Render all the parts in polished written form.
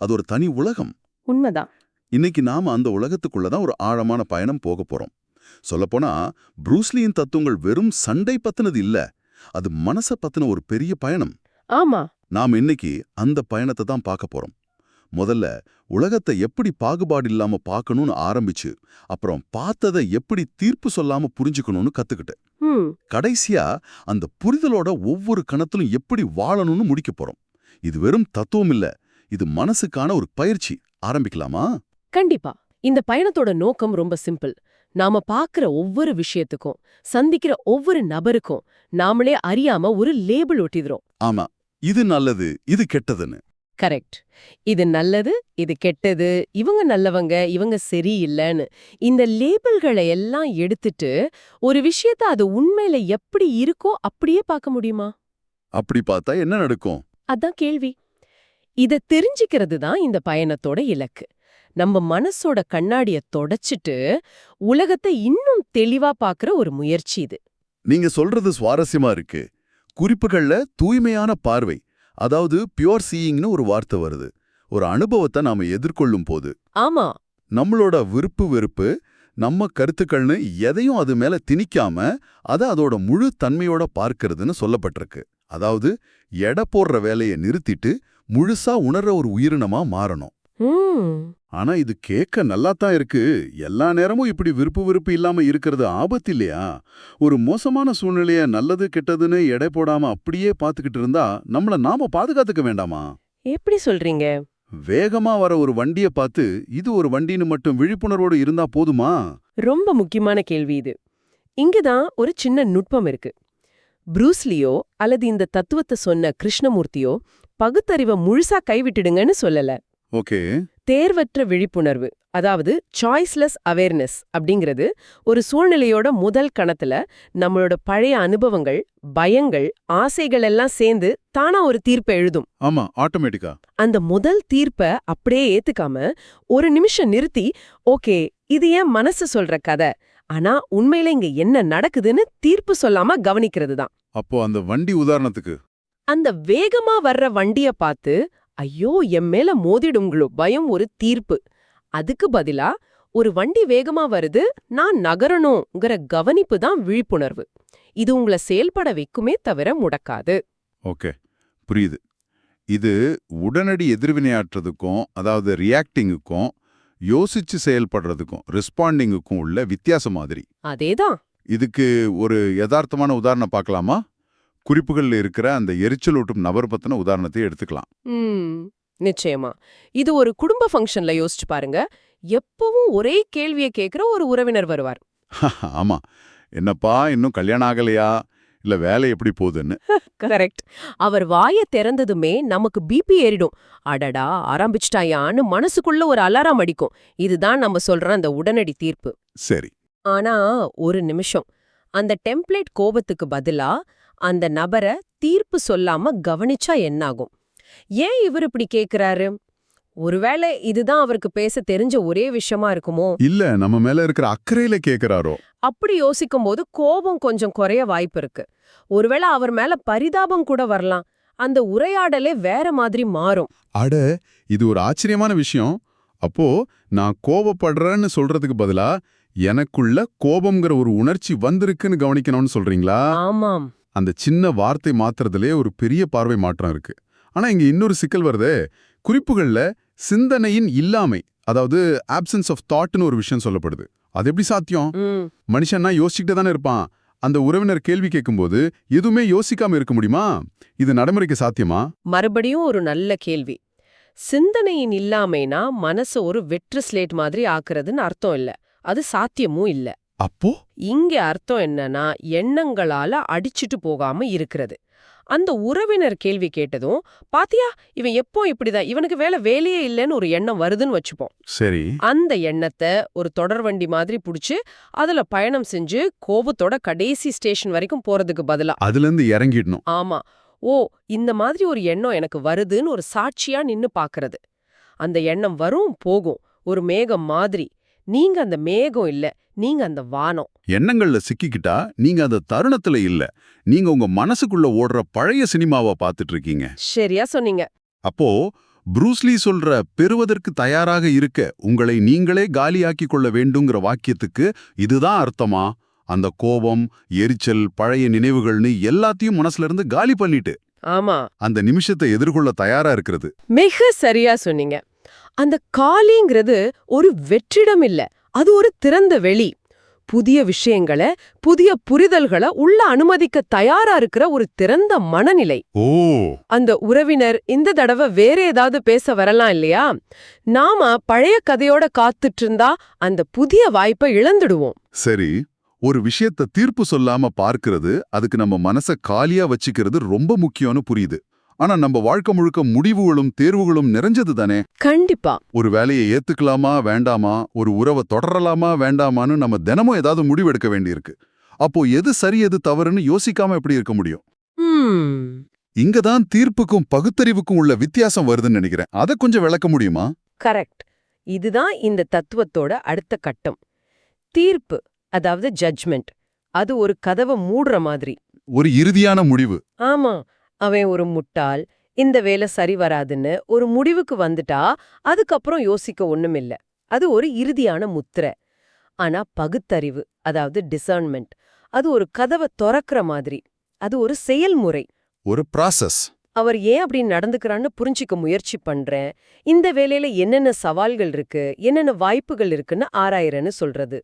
அது ஒரு தனி உலகம். உண்மைதான். இன்னைக்கு நாம அந்த உலகத்துக்குள்ளதான் ஒரு ஆழமான பயணம் போக போறோம். சொல்லப்போனா ப்ரூஸ்லியின் தத்துவங்கள் வெறும் சண்டை பத்தினது இல்ல, அது மனச பத்தின ஒரு பெரிய பயணம். ஆமா. நாம் இன்னைக்கு அந்த பயணத்தை தான் பார்க்க போறோம். முதல்ல உலகத்தை எப்படி பாகுபாடு இல்லாம பார்க்கணும்னு ஆரம்பிச்சு, அப்புறம் பார்த்ததை எப்படி தீர்ப்பு சொல்லாம புரிஞ்சுக்கணும்னு கத்துக்கிட்டேன். கடைசியா அந்த புரிதலோட ஒவ்வொரு கணத்திலும் எப்படி வாழணும்னு முடிக்க போறோம். இது வெறும் தத்துவம் இல்ல, இது மனசுக்கான ஒரு பயிற்சி. ஆரம்பிக்கலாமா? கண்டிப்பா. இந்த பயணத்தோட நோக்கம் ரொம்ப சிம்பிள். நாம பாக்குற ஒவ்வொரு விஷயத்துக்கும், சந்திக்கிற ஒவ்வொரு நபருக்கும் நாமளே அறியாம ஒரு லேபிள் ஒட்டிடுறோம். ஆமா, இது நல்லது, இது கெட்டதுன்னு. கரெக்ட். இது நல்லது, இது கெட்டது, இவங்க நல்லவங்க, இவங்க சரியில்லைன்னு இந்த லேபிள்களை எல்லாம் எடுத்துட்டு ஒரு விஷயத்த அது உண்மையில எப்படி இருக்கோ அப்படியே பார்க்க முடியுமா? அப்படி பார்த்தா என்ன நடக்கும்? அதான் கேள்வி. இத தெரிஞ்சுக்கிறது தான் இந்த பயணத்தோட இலக்கு. நம்ம மனசோட கண்ணாடிய தொடச்சிட்டு உலகத்தை இன்னும் தெளிவா பார்க்கிற ஒரு முயற்சி இது. நீங்க சொல்றது சுவாரஸ்யமா இருக்கு. குறிப்புகள்ல தூய்மையான பார்வை, அதாவது பியூர் சீயிங்னு ஒரு வார்த்தை வருது. ஒரு அனுபவத்தை நாம எதிர்கொள்ளும் போது ஆமா, நம்மளோட விருப்பு வெறுப்பு, நம்ம கருத்துக்கள்னு எதையும் அது மேல திணிக்காம அதை அதோட முழு தன்மையோட பார்க்கிறதுன்னு சொல்லப்பட்டிருக்கு. அதாவது எடை போடுற வேலையை நிறுத்திட்டு முழுசா உணர்ற ஒரு உயிரினமா மாறணும். ஆனா இது கேட்க நல்லாத்தான் இருக்கு. எல்லா நேரமும் இப்படி விருப்பு இல்லாம இருக்கிறது ஆபத்து இல்லையா? ஒரு மோசமான சூழ்நிலைய நல்லது கெட்டதுன்னு எடை போடாம அப்படியே பார்த்துக்கிட்டு இருந்தா நம்மள நாம பாதுகாத்துக்க வேண்டாமா? எப்படி சொல்றீங்க? வேகமா வர ஒரு வண்டிய பார்த்து இது ஒரு வண்டின்னு மட்டும் விழிப்புணர்வோடு இருந்தா போதுமா? ரொம்ப முக்கியமான கேள்வி இது. இங்கதான் ஒரு சின்ன நுட்பம் இருக்கு. ப்ரூஸ்லியோ அல்லது இந்த தத்துவத்தை சொன்ன கிருஷ்ணமூர்த்தியோ பகுத்தறிவை முழுசா கைவிட்டுடுங்கன்னு சொல்லல. ஓகே. தேர்வற்ற விழிப்புணர்வு, அதாவது சாய்ஸ்லெஸ் அவேர்னஸ் அப்படிங்கிறது ஒரு சூழ்நிலையோட முதல் கணத்துல நம்மளோட பழைய அனுபவங்கள், பயங்கள், ஆசைகள் எல்லாம் சேர்ந்து தானா ஒரு தீர்ப்பை எழுதும். ஆமா, ஆட்டோமேட்டிக்கா. அந்த முதல் தீர்ப்பை அப்படியே ஏத்துக்காம ஒரு நிமிஷம் நிறுத்தி, ஓகே இது ஏன் மனசு சொல்ற கதை, ஆனா உண்மையில இங்க என்ன நடக்குதுன்னு தீர்ப்பு சொல்லாம கவனிக்கிறது தான். அப்போ அந்த வண்டி உதாரணத்துக்கு அந்த வேகமா வர்ற வண்டிய பார்த்து ஐயோ என் மேல மோதிடுங்களோ பயம் ஒரு தீர்ப்பு. அதுக்கு பதிலா ஒரு வண்டி வேகமா வருது, நான் நகரணுங்கிற கவனிப்பு தான் விழிப்புணர்வு. இது உங்களை செயல்பட வைக்குமே தவிர முடக்காது. ஓகே, புரியுது. இது உடனடி எதிர்வினையாற்றுறதுக்கும், அதாவது ரியாக்டிங்குக்கும், யோசிச்சு செயல்படுறதுக்கும், ரெஸ்பாண்டிங்குக்கும் உள்ள வித்தியாசம் மாதிரி. அதேதான். இதுக்கு ஒரு யதார்த்தமான உதாரணம் பார்க்கலாமா? குறிப்புகள்ல இருக்கிற அந்த எரிச்சலூட்டும் நபர் பத்தின உதாரணத்தை எடுத்துக்கலாம். நிச்சயமா. இது ஒரு குடும்ப ஃபங்க்ஷன்ல யோசிச்சு பாருங்க. எப்பவும் ஒரே கேள்வியை கேட்கிற ஒரு உறவினர் வருவார். ஆமா, என்னப்பா இன்னும் கல்யாணம் ஆகலையா, இல்ல வேலை எப்படி போகுதுன்னு. கரெக்ட். அவர் வாயை திறந்ததுமே நமக்கு பிபி ஏறிடும். அடடா ஆரம்பிச்சிட்டாயான்னு மனசுக்குள்ள ஒரு அலாரம் அடிக்கும். இதுதான் நம்ம சொல்ற அந்த உடனடி தீர்ப்பு. சரி. ஆனா ஒரு நிமிஷம், அந்த டெம்ப்ளேட் கோபத்துக்கு பதிலா அந்த நபரை தீர்ப்பு சொல்லாம கவனிச்சா என்னாகும்? ஏன் இவர் இப்படி கேக்குறாரு? ஒருவேளை இதுதான் அவருக்கு பேச தெரிஞ்ச ஒரே விஷயமா இருக்குமோ? இல்ல நம்ம மேல இருக்கிற அக்கறையில கேக்குறாரோ? அப்படி யோசிக்கும் போது கோபம் கொஞ்சம் குறைய வாய்ப்பு இருக்கு. ஒருவேளை அவர் மேல பரிதாபம் கூட வரலாம். அந்த உரையாடலே வேற மாதிரி மாறும். அட, இது ஒரு ஆச்சரியமான விஷயம். அப்போ நான் கோபப்படுறேன்னு சொல்றதுக்கு பதிலா எனக்குள்ள கோபம்ங்கிற ஒரு உணர்ச்சி வந்திருக்குன்னு கவனிக்கணும்னு சொல்றீங்களா? ஆமாம். அந்த சின்ன வார்த்தை மாத்துறதுலே ஒரு பெரிய பார்வை மாற்றம் இருக்கு. ஆனா இங்க இன்னொரு சிக்கல் வருதே. குறிப்புகள்ல சிந்தனையின் இல்லாமை, அதாவது ஆப்சன்ஸ் ஆஃப் தாட்னு ஒரு விஷயம் சொல்லப்படுது. அது எப்படி சாத்தியம்? மனுஷன்னா யோசிச்சுக்கிட்டே தானே இருப்பான். அந்த உறவினர் கேள்வி கேட்கும்போது எதுவுமே யோசிக்காம இருக்க முடியுமா? இது நடைமுறைக்கு சாத்தியமா? மறுபடியும் ஒரு நல்ல கேள்வி. சிந்தனையின் இல்லாமைனா மனச ஒரு வெற்று ஸ்லேட் மாதிரி ஆக்குறதுன்னு அர்த்தம் இல்ல. அது சாத்தியமும் இல்ல. அப்போ இங்க அர்த்தம் என்னன்னா எண்ணங்களால அடிச்சுட்டு போகாம இருக்கிறது. அந்த உறவினர் கேள்வி கேட்டதும், பாத்தியா இவன் எப்போ இப்படிதான், இவனுக்கு வேலையே இல்லைன்னு ஒரு எண்ணம் வருதுன்னு வச்சுப்போம். சரி. அந்த எண்ணத்தை ஒரு தொடர்வண்டி மாதிரி புடிச்சு அதுல பயணம் செஞ்சு கோபத்தோட கடைசி ஸ்டேஷன் வரைக்கும் போறதுக்கு பதிலா அதுல இருந்து இறங்கிடணும். ஆமா, ஓ இந்த மாதிரி ஒரு எண்ணம் எனக்கு வருதுன்னு ஒரு சாட்சியா நின்னு பாக்குறது. அந்த எண்ணம் வரும் போகும், ஒரு மேகம் மாதிரி. நீங்க அந்த மேகம் இல்ல, நீங்க அந்த வானம். எண்ணங்கள்ல சிக்கிக்கிட்டா நீங்க அந்த தருணத்துல இல்ல, நீங்க உங்க மனசுக்குள்ள ஓடுற பழைய சினிமாவை பார்த்துட்டு இருக்கீங்க. சரியா சொன்னீங்க. அப்போ ப்ரூஸ்லி சொல்ற பெறுவதற்கு தயாராக இருக்க உங்களை நீங்களே காலியாக்கிக் கொள்ள வேண்டுங்கிற வாக்கியத்துக்கு இதுதான் அர்த்தமா? அந்த கோபம், எரிச்சல், பழைய நினைவுகள்னு எல்லாத்தையும் மனசுல இருந்து காலி பண்ணிட்டு ஆமா, அந்த நிமிஷத்தை எதிர்கொள்ள தயாரா இருக்கிறது. மிக சரியா சொன்னீங்க. அந்த காலிங்கிறது ஒரு வெற்றிடம் இல்ல, அது ஒரு திறந்த வெளி. புதிய விஷயங்களை, புதிய புரிதல்களை உள்ள அனுமதிக்க தயாரா இருக்கிற ஒரு திறந்த மனநிலை. ஓ, அந்த உறவினர் இந்த தடவை வேற ஏதாவது பேச வரலாம் இல்லையா? நாம பழைய கதையோட காத்துட்டு இருந்தா அந்த புதிய வாய்ப்பை இழந்துடுவோம். சரி. ஒரு விஷயத்தை தீர்ப்பு சொல்லாம பார்க்கிறது, அதுக்கு நம்ம மனச காலியா வச்சுக்கிறது ரொம்ப முக்கியம்னு புரியுது. ஆனா நம்ம வாழ்க்கை முழுக்க முடிவுகளும் தேர்வுகளும் நிறைஞ்சது தானே. கண்டிப்பா. ஒரு வேலையை ஏத்துக்கலாமா வேண்டாமா, ஒரு உறவை தொடரலாமா வேண்டாமான்னு நம்ம தினமும் ஏதாவது முடிவெடுக்க வேண்டியிருக்கு. அப்போ எது சரி எது தவறுன்னு யோசிக்காம எப்படி இருக்க முடியும்? இங்கதான் தீர்ப்புக்கும் பகுத்தறிவுக்கும் உள்ள வித்தியாசம் வருதுன்னு நினைக்கிறேன். அதை கொஞ்சம் விளக்க முடியுமா? கரெக்ட். இதுதான் இந்த தத்துவத்தோட அடுத்த கட்டம். தீர்ப்பு, அதாவது ஜட்ஜ்மெண்ட், அது ஒரு கதவை மூடுற மாதிரி. ஒரு இறுதியான முடிவு. ஆமா, அவன் ஒரு முட்டாள், இந்த வேலை சரி வராதுன்னு ஒரு முடிவுக்கு வந்துட்டா அதுக்கப்புறம் யோசிக்க ஒண்ணுமில்ல. அது ஒரு இறுதியான முத்திரை. ஆனா பகுத்தறிவு, அதாவது டிசர்ன்மெண்ட், அது ஒரு கதவை திறக்கிற மாதிரி. அது ஒரு செயல்முறை, ஒரு ப்ராசஸ். அவர் ஏன் அப்படி நடந்துக்கிறான்னு புரிஞ்சிக்க முயற்சி பண்றேன், இந்த வேலையில என்னென்ன சவால்கள் இருக்கு, என்னென்ன வாய்ப்புகள் இருக்குன்னு ஆராயறேன்னு சொல்றது.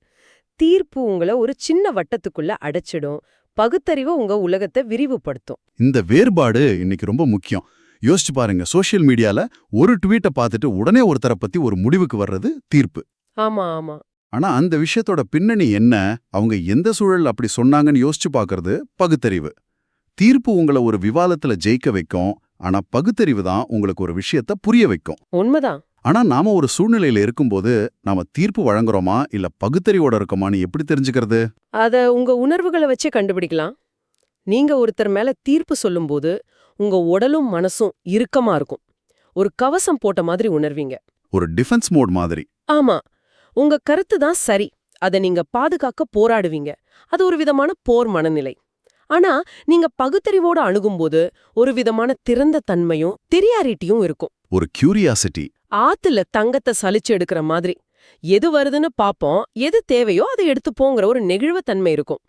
தீர்ப்பு உங்களை ஒரு சின்ன வட்டத்துக்குள்ள அடைச்சிடும், பகுத்தறிவு உங்க உலகத்தை விரிவுபடுத்தும். இந்த வேறுபாடு இன்னைக்கு ரொம்ப முக்கியம். யோசிச்சு பாருங்க, சோஷியல் மீடியால ஒரு ட்வீட்டை பார்த்துட்டு உடனே ஒருத்தரை பத்தி ஒரு முடிவுக்கு வர்றது தீர்ப்பு. ஆமா ஆமா. ஆனா அந்த விஷயத்தோட பின்னணி என்ன, அவங்க எந்த சூழல் அப்படி சொன்னாங்கன்னு யோசிச்சு பார்க்கறது பகுத்தறிவு. தீர்ப்பு உங்களை ஒரு விவாதத்துல ஜெயிக்க வைக்கும், ஆனா பகுத்தறிவு தான் உங்களுக்கு ஒரு விஷயத்த புரிய வைக்கும். உண்மைதான். ஆனா நாம ஒரு சூழ்நிலையில இருக்கும்போது நாம தீர்ப்பு வழங்குறோமா இல்ல பகுத்தறிவோட இருக்கோமான்னு எப்படி தெரிஞ்சுக்கிறது? அத உங்க உணர்வுகளை வச்சே கண்டுபிடிக்கலாம். நீங்க ஒருத்தர் மேல தீர்ப்பு சொல்லும்போது உங்க உடலும் மனசும் இறுக்கமா இருக்கும். ஒரு கவசம் போட்ட மாதிரி உணர்வீங்க. ஒரு டிஃபென்ஸ் மோட் மாதிரி. ஆமா, உங்க கருத்து தான் சரி, அதை நீங்க பாதுகாக்க போராடுவீங்க. அது ஒரு விதமான போர் மனநிலை. ஆனா நீங்க பகுத்தறிவோட அணுகும்போது ஒரு விதமான திறந்த தன்மையும் தெரியாரிட்டியும் இருக்கும். ஒரு கியூரியாசிட்டி. ஆத்துல தங்கத்தை சலிச்சு எடுக்கிற மாதிரி. எது வருதுன்னு பாப்போம், எது தேவையோ அதை எடுத்துப்போங்கிற ஒரு நெகிழ்வுத்தன்மை இருக்கும்.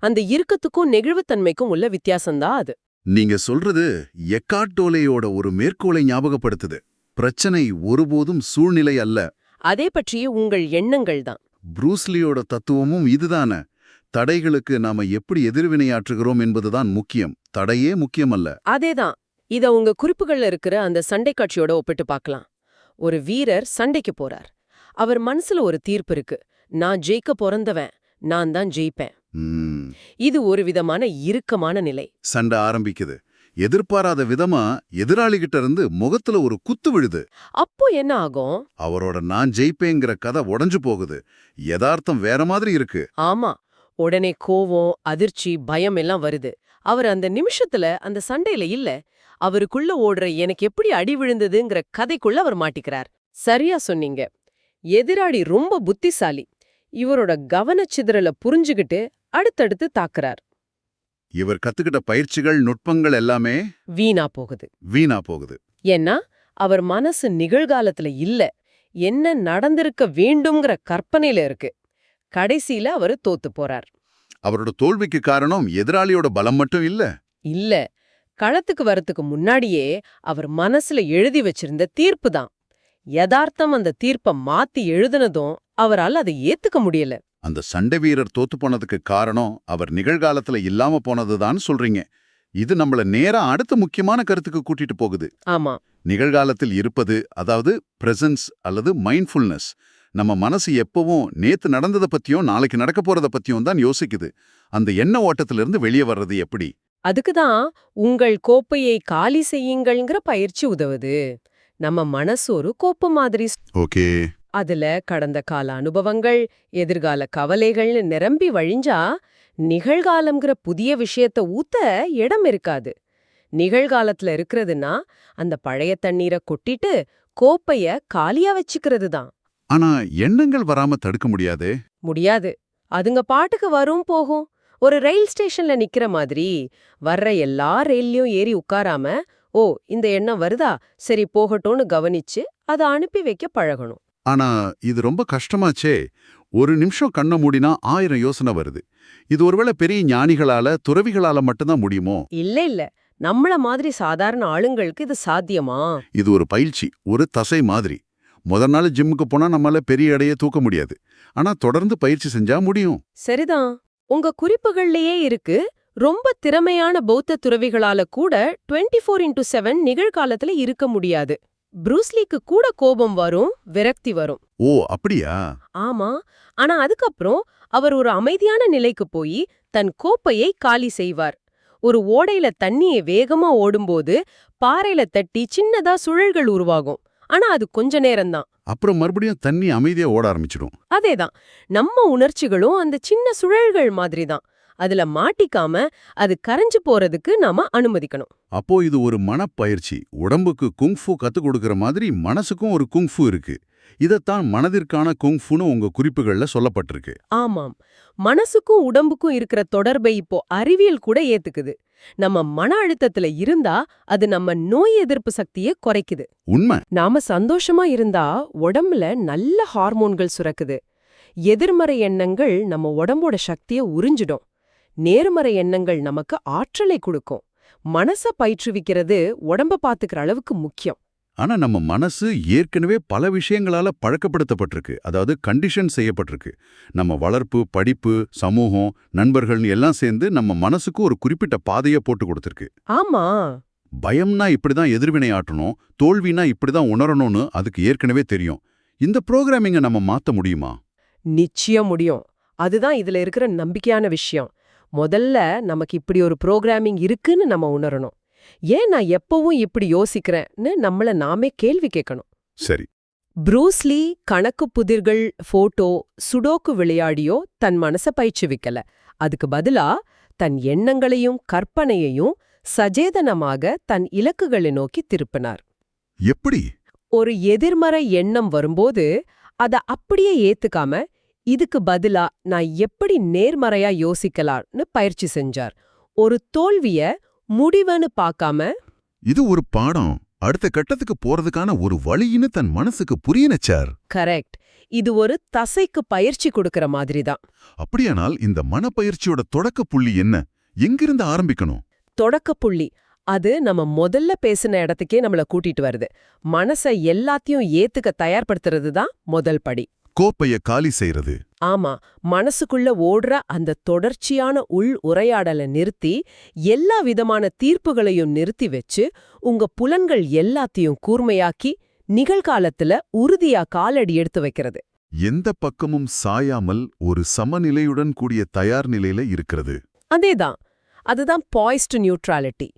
அந்த இறுக்கத்துக்கும் நெகிழ்வுத்தன்மைக்கும் உள்ள வித்தியாசம்தான் அது. நீங்க சொல்றது எக்கார்ட் டோலேயோட ஒரு மேற்கோளை ஞாபகப்படுத்துது. பிரச்சனை ஒருபோதும் சூழ்நிலை அல்ல, அதே பற்றிய உங்கள் எண்ணங்கள் தான். ப்ரூஸ்லியோட தத்துவமும் இதுதானே. தடைகளுக்கு நாம எப்படி எதிர்வினையாற்றுகிறோம் என்பதுதான் முக்கியம், தடையே முக்கியமல்ல. அதேதான். இத உங்க குறிப்புகள்ல இருக்கிற அந்த சண்டை காட்சியோட ஒப்பிட்டு பார்க்கலாம். ஒரு வீரர் சண்டைக்கு போறார். அவர் மனசுல ஒரு தீர்ப்பு இருக்கு, நான் ஜெயிக்க பிறந்தவன், நான் தான் ஜெயிப்பேன். இது ஒரு விதமான இறுக்கமான நிலை. சண்டை ஆரம்பிக்குது. எதிர்பாராத விதமா எதிராளிகிட்ட இருந்து முகத்துல ஒரு குத்து விழுது. அப்போ என்ன ஆகும்? அவரோட நான் ஜெயிப்பேங்கிற கதை உடைஞ்சு போகுது. யதார்த்தம் வேற மாதிரி இருக்கு. ஆமா, உடனே கோவம், அதிர்ச்சி, பயம் எல்லாம் வருது. அவர் அந்த நிமிஷத்துல அந்த சண்டையில இல்ல, அவருக்குள்ள ஓடுற எனக்கு எப்படி அடி விழுந்ததுங்கிற கதைக்குள்ள அவர் மாட்டிக்கிறார். சரியா சொன்னீங்க. எதிராளி ரொம்ப புத்திசாலி. இவரோட கவனச்சிதறல புரிஞ்சுகிட்டு அடுத்தடுத்து தாக்குறார். இவர் கத்துக்கிட்ட பயிற்சிகள், நுட்பங்கள் எல்லாமே வீணா போகுது. ஏன்னா அவர் மனசு நிகழ்காலத்துல இல்ல, என்ன நடந்திருக்க வேண்டும்ங்கிற கற்பனையில இருக்கு. கடைசியில அவரு தோத்து போறார். அவரோட தோல்விக்கு காரணம் எதிராளியோட பலம் மட்டும் இல்ல, களத்துக்கு வரத்துக்கு முன்னாடியே அவர் மனசுல எழுதி வச்சிருந்த தீர்ப்பு தான். யதார்த்தம் அந்த தீர்ப்பை மாத்தி எழுதுனதும் அவரால் அதை ஏத்துக்க முடியல. அந்த சண்டை வீரர் தோத்து போனதுக்கு காரணம் அவர் நிகழ்காலத்துல இல்லாம போனதுதான் சொல்றீங்க. இது நம்மள நேரா அடுத்த முக்கியமான கருத்துக்கு கூட்டிட்டு போகுது. ஆமா, நிகழ்காலத்தில் இருப்பது, அதாவது பிரசன்ஸ் அல்லது மைண்ட்ஃபுல்னஸ். நம்ம மனசு எப்பவும் நேத்து நடந்ததை பத்தியும் நாளைக்கு நடக்க போறத பத்தியும் தான் யோசிக்குது. அந்த எண்ண ஓட்டத்திலிருந்து வெளியே வர்றது எப்படி? அதுக்குதான் உங்கள் கோப்பையை காலி செய்யுங்கள்ங்கிற பயிற்சி உதவுது. நம்ம மனசு ஒரு கோப்பு மாதிரி. ஓகே. அதுல கடந்த கால அனுபவங்கள், எதிர்கால கவலைகள்னு நிரம்பி வழிஞ்சா நிகழ்காலம்ங்கிற புதிய விஷயத்த ஊத்த இடம் இருக்காது. நிகழ்காலத்துல இருக்கிறதுனா அந்த பழைய தண்ணீரை கொட்டிட்டு கோப்பைய காலியா வச்சுக்கிறது தான். ஆனா எண்ணங்கள் வராம தடுக்க முடியாது. அதுங்க பாட்டுக்கு வரும் போகும். ஒரு ரயில் ஸ்டேஷன்ல நிக்கிற மாதிரி வர்ற எல்லா ரயில்லயும் ஏறி உட்காராம ஓ இந்த எண்ணம் வருதா, சரி போகட்டும்னு கவனிச்சு அதை அனுப்பி வைக்க பழகணும். ஆனா இது ரொம்ப கஷ்டமாச்சே. ஒரு நிமிஷம் கண்ண மூடினா 1000 யோசனை வருது. இது ஒருவேளை பெரிய ஞானிகளால, துறவிகளால மட்டும்தான் முடியுமோ? இல்ல நம்மள மாதிரி சாதாரண ஆளுங்களுக்கு இது சாத்தியமா? இது ஒரு பயிற்சி, ஒரு தசை மாதிரி. முதல் நாள் ஜிம்முக்கு போனா நம்மால பெரிய எடையை தூக்க முடியாது. ஆனா தொடர்ந்து பயிற்சி செஞ்சா முடியும். சரிதான். உங்க குறிப்புகள்லயே இருக்கு, ரொம்ப திறமையான பௌத்த துறவிகளால கூட 24x7 நிகழ்காலத்துல இருக்க முடியாது. ப்ரூஸ்லிக்கு கூட கோபம் வரும், விரக்தி வரும். ஓ அப்படியா? ஆமா. ஆனா அதுக்கப்புறம் அவர் ஒரு அமைதியான நிலைக்கு போய் தன் கோப்பையை காலி செய்வார். ஒரு ஓடையில தண்ணியை வேகமா ஓடும்போது பாறையில தட்டி சின்னதா சுழல்கள் உருவாகும். ஆனா அது கொஞ்ச நேரம்தான். அப்புறம் மறுபடியும் தண்ணி அமைதியா ஓட ஆரம்பிச்சிடும். அதேதான். நம்ம உணர்ச்சிகளும் அந்த சின்ன சுழல்கள் மாதிரி தான். அதுல மாட்டிக்காம அது கரைஞ்சு போறதுக்கு நாம அனுமதிக்கணும். அப்போ இது ஒரு மனப்பயிற்சி. உடம்புக்கு குங்ஃபு கத்துக் கொடுக்கற மாதிரி மனசுக்கும் ஒரு குங்ஃபு இருக்கு. இதத்தான் மனதிற்கான குங்ஃபுன்னு உங்க குறிப்புகள்ல சொல்லப்பட்டிருக்கு. ஆமாம். மனசுக்கும் உடம்புக்கும் இருக்கிற தொடர்பை இப்போ அறிவியல் கூட ஏத்துக்குது. நம்ம மன அழுத்தத்துல இருந்தா அது நம்ம நோய் எதிர்ப்பு சக்தியை குறைக்குது. உண்மை. நாம சந்தோஷமா இருந்தா உடம்புல நல்ல ஹார்மோன்கள் சுரக்குது. எதிர்மறை எண்ணங்கள் நம்ம உடம்போட சக்தியை உறிஞ்சிடும். நேர்மறை எண்ணங்கள் நமக்கு ஆற்றலை கொடுக்கும். மனச பயிற்றுவிக்கிறது உடம்ப பாத்துக்கிற அளவுக்கு முக்கியம். ஆனா நம்ம மனசு ஏற்கனவே பல விஷயங்களால பழக்கப்படுத்தப்பட்டிருக்கு. அதாவது கண்டிஷன் செய்யப்பட்டிருக்கு. நம்ம வளர்ப்பு, படிப்பு, சமூகம், நண்பர்கள்னு எல்லாம் சேர்ந்து நம்ம மனசுக்கு ஒரு குறிப்பிட்ட பாதையை போட்டு கொடுத்திருக்கு. ஆமா. பயம்னா இப்படிதான் எதிர்வினை ஆற்றணும், தோல்வினா இப்படிதான் உணரணும்னு அதுக்கு ஏற்கனவே தெரியும். இந்த புரோகிராமிங்கை நம்ம மாத்த முடியுமா? நிச்சயம் முடியும். அதுதான் இதுல இருக்கிற நம்பிக்கையான விஷயம். முதல்ல நமக்கு இப்படி ஒரு புரோகிராமிங் இருக்குன்னு நம்ம உணரணும். ஏன் நான் எப்பவும் இப்படி யோசிக்கிறேன்னு நம்மள நாமே கேள்வி கேட்கணும். சரி. ப்ரூஸ்லி கணக்கு புதிர்கள், போட்டோ, சுடோக்கு விளையாடியோ தன் மனச பயிற்றுவிக்கல. அதுக்கு பதிலா தன் எண்ணங்களையும் கற்பனையையும் சஜேதனமாக தன் இலக்குகளை நோக்கி திருப்பினார். எப்படி? ஒரு எதிர்மறை எண்ணம் வரும்போது அத அப்படியே ஏத்துக்காம, இதுக்கு பதிலா நான் எப்படி நேர்மறையா யோசிக்கலாம்னு பயிற்சி செஞ்சார். ஒரு தோல்விய முடிவுன்னு பார்க்காம, இது ஒரு பாடம், அடுத்த கட்டத்துக்கு போறதுக்கான ஒரு வழின்னு தன் மனசுக்கு புரியனச்சார். கரெக்ட். இது ஒரு தசைக்கு பயிற்சி கொடுக்கற மாதிரி தான். அப்படியானால் இந்த மனப்பயிற்சியோட தொடக்க புள்ளி என்ன? எங்கிருந்து ஆரம்பிக்கணும்? தொடக்க புள்ளி அது நம்ம முதல்ல பேசின இடத்துக்கே நம்மள கூட்டிட்டு வருது. மனச எல்லாத்தையும் ஏத்துக்க தயார்படுத்துறது தான் முதல் படி. கோப்பைய காலி செய்யறது. ஆமா. மனசுக்குள்ள ஓடுற அந்த தொடர்ச்சியான உள் உரையாடலை நிறுத்தி, எல்லா விதமான தீர்ப்புகளையும் நிறுத்தி வச்சு, உங்க புலன்கள் எல்லாத்தையும் கூர்மையாக்கி, நிகழ்காலத்துல உறுதியா காலடி எடுத்து வைக்கிறது. எந்த பக்கமும் சாயாமல் ஒரு சமநிலையுடன் கூடிய தயார் நிலையில இருக்கிறது. அதேதான். அதுதான் பாய்ஸ்டு நியூட்ராலிட்டி.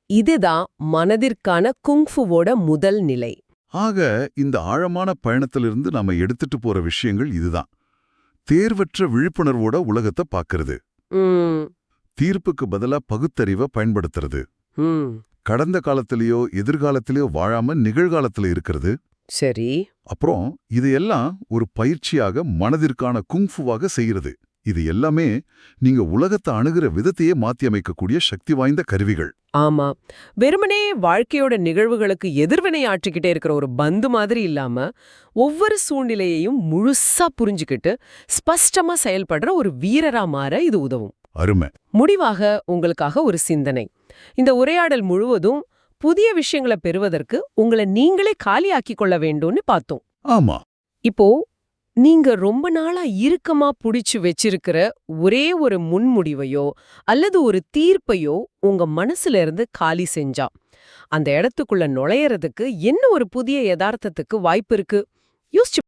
இதுதான் மனதிற்கான குங்ஃபுவோட முதல் நிலை. ஆக இந்த ஆழமான பயணத்திலிருந்து நாம எடுத்துட்டு போற விஷயங்கள் இதுதான். தேர்வற்ற விழிப்புணர்வோட உலகத்தை பார்க்கறது. தீர்ப்புக்கு பதிலா பகுத்தறிவை பயன்படுத்துறது. கடந்த காலத்திலேயோ எதிர்காலத்திலேயோ வாழாம நிகழ்காலத்துல இருக்கிறது. சரி. அப்புறம் இது எல்லாம் ஒரு பயிற்சியாக மனதிற்கான குங்ஃபுவாக செய்யறது. இது எல்லாமே நீங்க உலகத்தை அணுகிற விதத்தையே மாத்தி அமைக்கக்கூடிய சக்தி வாய்ந்த கருவிகள். ஆமா. வெறுமனே வாழ்க்கையோட நிகழ்வுகளுக்கு எதிர்வினை ஆற்றிக்கிட்டே இருக்கிற ஒரு பந்து மாதிரி இல்லாம, ஒவ்வொரு சூழ்நிலையையும் முழுசா புரிஞ்சுக்கிட்டு ஸ்பஷ்டமா செயல்படுற ஒரு வீரரா மாற இது உதவும். அருமை. முடிவாக உங்களுக்காக ஒரு சிந்தனை. இந்த உரையாடல் முழுவதும் புதிய விஷயங்களை பெறுவதற்கு உங்களை நீங்களே காலியாக்கிக் கொள்ள வேண்டும்னு பார்த்தோம். ஆமா. இப்போ நீங்க ரொம்ப நாளா இறுக்கமா புடிச்சு வச்சிருக்கிற ஒரே ஒரு முன்முடிவையோ அல்லது ஒரு தீர்ப்பையோ உங்க மனசுல இருந்து காலி செஞ்சா, அந்த இடத்துக்குள்ள நுழையறதுக்கு என்ன ஒரு புதிய யதார்த்தத்துக்கு வாய்ப்பு இருக்கு? யோசிச்சு